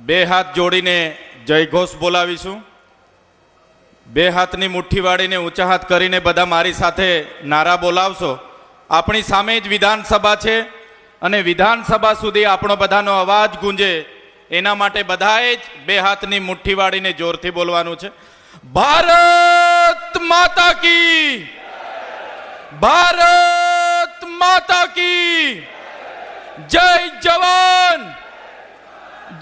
બે હાથ જોડીને જયઘોષ બોલાવીશું। બે હાથની મુઠ્ઠી વાળીને ઊંચા હાથ કરીને બધા મારી સાથે નારા બોલાવશો। આપણી સામે જ વિધાનસભા છે અને વિધાનસભા સુધી આપણો બધાનો અવાજ ગુંજે એના માટે બધાએ જ બે હાથની મુઠ્ઠી વાળીને જોરથી બોલવાનું છે। ભારત માતા કી, ભારત માતા કી, જય જવાન,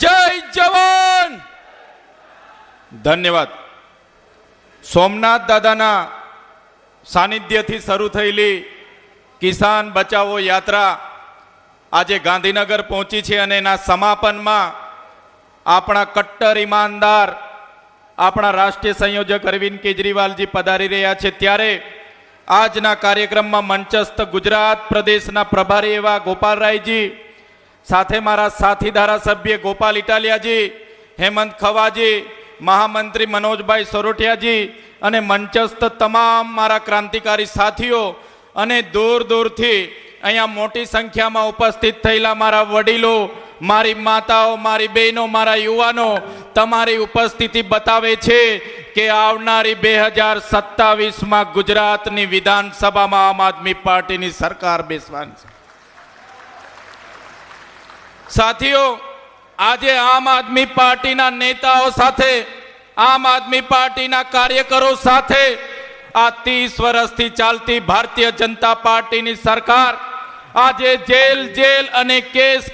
જય જવાન। ધન્યવાદ। સોમનાથ દાદાના સાનિધ્યથી શરૂ થયેલી કિસાન બચાવો યાત્રા આજે ગાંધીનગર પહોંચી છે અને એના સમાપનમાં આપણા કટ્ટર ઈમાનદાર આપણા રાષ્ટ્રીય સંયોજક અરવિંદ કેજરીવાલજી પધારી રહ્યા છે। ત્યારે આજના કાર્યક્રમમાં મંચસ્થ ગુજરાત પ્રદેશના પ્રભારી એવા ગોપાલરાયજી, સાથે મારા સાથી ધારાસભ્ય ગોપાલ ઇટાલિયાજી, હેમંત ખવાજી, મહામંત્રી મનોજભાઈ સોરઠિયાજી અને મંચસ્થ તમામ મારા ક્રાંતિકારી સાથીઓ અને દૂર દૂરથી અહીંયા મોટી સંખ્યામાં ઉપસ્થિત થયેલા મારા વડીલો, મારી માતાઓ, મારી બહેનો, મારા યુવાનો, તમારી ઉપસ્થિતિ બતાવે છે કે આવનારી 2027માં ગુજરાતની વિધાનસભામાં આમ આદમી પાર્ટીની સરકાર બેસવાની છે। સાથીઓ, આજે આમ આદમી પાર્ટીના નેતાઓ સાથે, આમ આદમી પાર્ટીના કાર્યકરો સાથે આ 30 વર્ષથી ચાલતી ભારતીય જનતા પાર્ટીની સરકાર આજે જેલ અને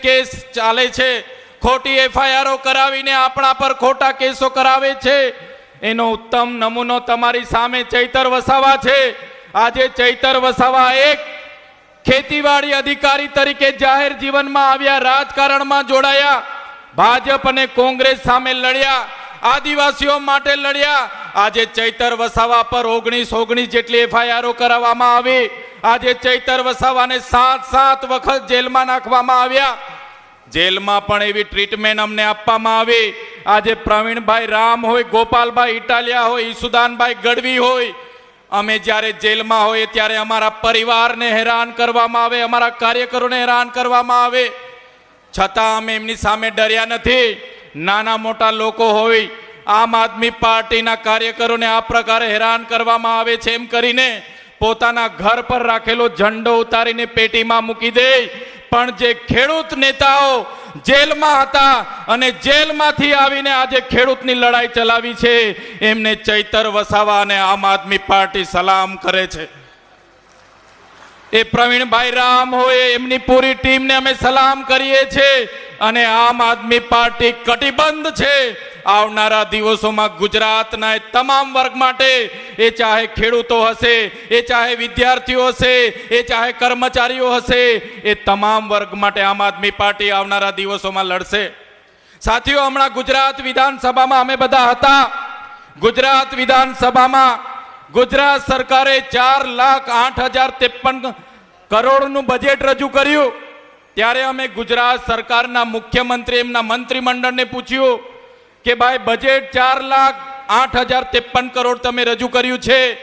કેસ ચાલે છે। ખોટી એફઆઈઆરો કરાવીને આપણા પર ખોટા કેસો કરાવે છે। એનો ઉત્તમ નમૂનો તમારી સામે ચૈતર વસાવા છે। આજે ચૈતર વસાવા એક ખેતીવાડી અધિકારી તરીકે જાહેર જીવનમાં આવ્યા, રાજકારણમાં જોડાયા, ભાજપ અને કોંગ્રેસ સામે લડ્યા, આદિવાસીઓ માટે લડ્યા। આજે ચૈતર વસાવા પર 19 જેટલી એફઆઈઆરો કરાવવામાં આવી। આજે ચૈતર વસાવાને 7 વખત જેલમાં નાખવામાં આવ્યા। જેલમાં પણ એવી ટ્રીટમેન્ટ અમને આપવામાં આવી। આજે પ્રવીણભાઈ રામ હોય, ગોપાલભાઈ ઇટાલિયા હોય, ઈસુદાનભાઈ ગઢવી હોય, અમે જ્યારે જેલમાં હોઈએ ત્યારે અમારા પરિવારને હેરાન કરવામાં આવે, અમારા કાર્યકરોને હેરાન કરવામાં આવે, છતાં અમે એમની સામે ડર્યા નથી। નાના મોટા લોકો હોય, આમ આદમી પાર્ટીના કાર્યકરોને આ પ્રકારે હેરાન કરવામાં આવે છે એમ કરીને પોતાના ઘર પર રાખેલો ઝંડો ઉતારીને પેટીમાં મૂકી દે। પણ જે ખેડૂત નેતાઓ જેલમાં હતા અને જેલમાંથી આવીને આજે ખેડૂતની લડાઈ ચલાવી છે, એમને ચૈતર વસાવા અને આમ આદમી પાર્ટી સલામ કરે છે। એ પ્રવીણભાઈ રામ હોય, એમની પૂરી ટીમને અમે સલામ કરીએ છીએ અને આમ આદમી પાર્ટી કટિબદ્ધ છે આવનારા દિવસોમાં ગુજરાતના તમામ વર્ગ માટે, એ ચાહે ખેડૂતો હશે, એ ચાહે વિદ્યાર્થીઓ હશે, એ ચાહે કર્મચારીઓ હશે, એ તમામ વર્ગ માટે આમ આદમી પાર્ટી આવનારા દિવસોમાં લડશે। સાથીઓ, હમણાં ગુજરાત વિધાનસભામાં અમે બધા હતા। ગુજરાત વિધાનસભામાં ગુજરાત સરકારે 4,08,053 કરોડનું બજેટ રજૂ કર્યું। ત્યારે અમે ગુજરાત સરકારના મુખ્યમંત્રી, એમના મંત્રીમંડળને પૂછ્યું કે ભાઈ, બજેટ 4,08,053 કરોડ તમે રજૂ કર્યું છે,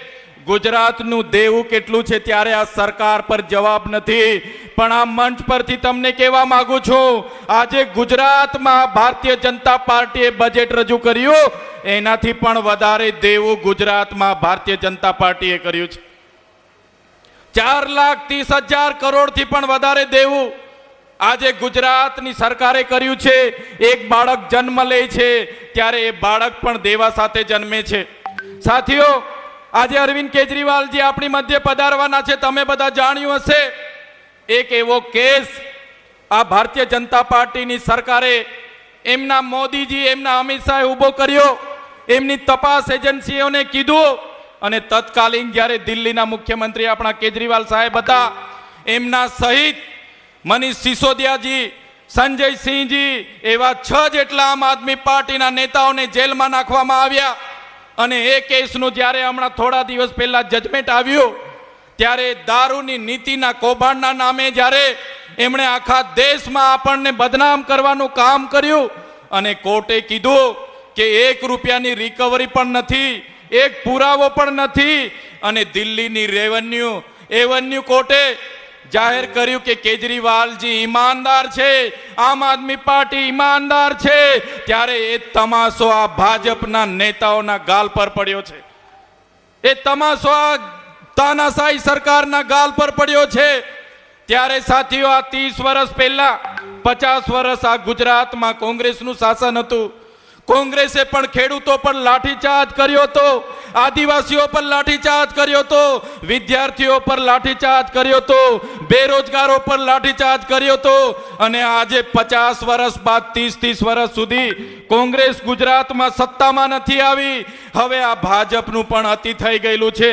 ગુજરાતનું દેવું કેટલું છે? ત્યારે આ સરકાર પર જવાબ નથી। પણ આ મંચ પરથી તમને કહેવા માંગુ છું, આજે ગુજરાતમાં ભારતીય જનતા પાર્ટીએ બજેટ રજૂ કર્યું, એનાથી પણ વધારે દેવું ગુજરાતમાં ભારતીય જનતા પાર્ટીએ કર્યું છે। 4,30,000 કરોડથી પણ વધારે દેવું આજે ગુજરાતની સરકારે કર્યું છે। એક બાળક જન્મ લે છે ત્યારે એ બાળક પણ દેવા સાથે જન્મે છે। સાથીઓ, આજે અરવિંદ કેજરીવાલજી આપણી મધ્ય પધારવાના છે। તમે બધા જાણ્યું હશે, એક એવો કેસ આ ભારતીય જનતા પાર્ટીની સરકારે, એમના મોદીજી, એમના અમિત શાહે ઊભો કર્યો। એમની તપાસ એજન્સીઓને કીધું અને તત્કાલીન જ્યારે દિલ્હીના મુખ્યમંત્રી આપણા કેજરીવાલ સાહેબ હતા, એમના સહિત મનીષ સિસોદિયાજી, સંજય સિંહજી, એવા 6 જેટલા આમ આદમી પાર્ટીના નેતાઓને જેલમાં નાખવામાં આવ્યા। અને એ કેસનું જ્યારે હમણાં થોડા દિવસ પહેલા જજમેન્ટ આવ્યું, ત્યારે દારૂની નીતિના કૌભાંડના નામે જ્યારે એમણે આખા દેશમાં આપણને બદનામ કરવાનું કામ કર્યું અને કોર્ટે કીધું કે 1 રૂપિયાની રિકવરી પણ નથી, એક પુરાવો પણ નથી, અને દિલ્હીની રેવન્યુ કોર્ટે જાહેર કર્યું કે કેજરીવાલજી ઈમાનદાર છે, આમ આદમી પાર્ટી ઈમાનદાર છે, ત્યારે એ તમાશો આ ભાજપના નેતાઓના ગાલ પર પડ્યો છે. એ તમાશો આ તાનાશાહી સરકારના ગાલ પર પડ્યો છે. ત્યારે સાથીઓ, આ 30 વર્ષ પહેલા 50 વર્ષ આ ગુજરાતમાં કોંગ્રેસનું શાસન હતું. કોંગ્રેસે પણ ખેડૂતો પર લાઠીચાર્જ કર્યો હતો, આદિવાસીઓ પર લાઠીચાર્જ કર્યો હતો, વિદ્યાર્થીઓ પર લાઠીચાર્જ કર્યો હતો, બેરોજગારો પર લાઠીચાર્જ કર્યો હતો. અને આજે 50 વર્ષ બાદ 30 વર્ષ સુધી કોંગ્રેસ ગુજરાતમાં સત્તામાં નથી આવી. હવે આ ભાજપનું પણ અતિ થઈ ગયેલું છે.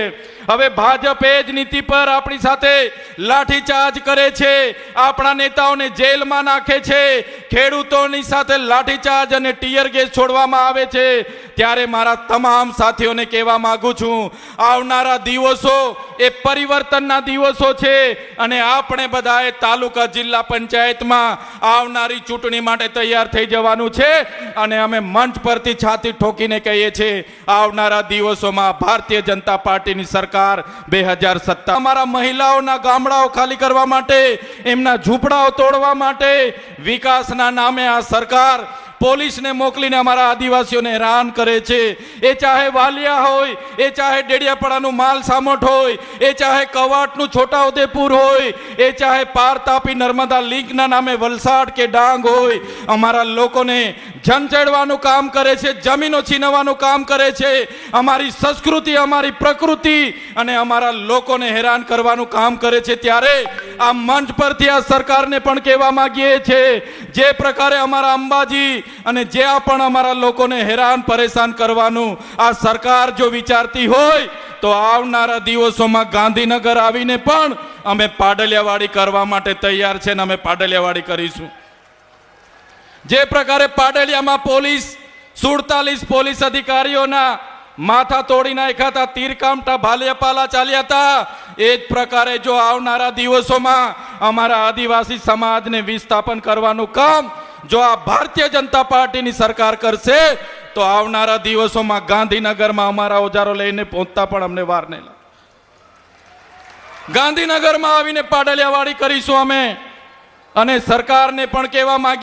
હવે ભાજપ એ જ નીતિ પર આપણી સાથે લાઠીચાર્જ કરે છે, આપણા નેતાઓને જેલમાં નાખે છે, ખેડૂતોની સાથે લાઠીચાર્જ અને ટીયર ગેસ છોડવામાં આવે છે. ત્યારે મારા તમામ સાથીઓને કહેવા માંગુ છું, આવનારા દિવસો એ પરિવર્તનના દિવસો છે અને આપણે બધાએ તાલુકા જિલ્લા પંચાયતમાં આવનારી ચૂંટણી માટે તૈયાર થઈ જવાનું છે. અને અમે મંચ પરથી છાતી ઠોકીને કહીએ છીએ, આવનારા દિવસોમાં ભારતીય જનતા પાર્ટીની સરકાર 2017 અમારા મહિલાઓના ગામડાઓ ખાલી કરવા માટે, એમના ઝૂંપડાઓ તોડવા માટે, વિકાસના નામે આ સરકાર પોલીસને મોકલીને અમારા આદિવાસીઓને હેરાન કરે છે. એ ચાહે વાલિયા હોય, એ ચાહે ડેડિયાપાડાનું માલ સામોટ હોય, એ ચાહે કવાટનું છોટાઉદેપુર હોય, એ ચાહે પાર તાપી નર્મદા લિંકના નામે વલસાડ કે ડાંગ હોય, અમારા લોકોને ઝંઝેડવાનું કામ કરે છે, જમીનો છીનવવાનું કામ કરે છે, અમારી સંસ્કૃતિ, અમારી પ્રકૃતિ અને અમારા લોકોને હેરાન કરવાનું કામ કરે છે. ત્યારે આ મંચ પરથી આ સરકારને પણ કહેવા માંગીએ છીએ, જે પ્રકારે અમારા અંબાજી અને જ્યાં પણ અમારા લોકોને હેરાન પરેશાન કરવાનું આ સરકાર જો વિચારતી હોય તો આવનારા દિવસોમાં ગાંધીનગર આવીને પણ અમે પાડલિયાવાડી કરવા માટે તૈયાર છે ને અમે પાડલિયાવાડી કરીશું. જે પ્રકારે પાડલિયામાં પોલીસ 47 પોલીસ અધિકારીઓના માથા તોડી નાખ્યા હતા, તીરકામઠા ભાલિયાપાલા ચાલ્યા હતા, એ જ પ્રકારે જો આવનારા દિવસોમાં અમારા આદિવાસી સમાજને વિસ્થાપન કરવાનું કામ જો આ ભારતીય જનતા પાર્ટીની સરકાર કરશે તો આવનારા દિવસોમાં ગાંધીનગરમાં અમારા ઓજારો લઈને પહોંચતા પણ અમને વાર નહીં લાગે. ગાંધીનગરમાં આવીને પાડલિયાવાડી કરીશું અમે. અને સરકારને પણ કહેવા માંગીએ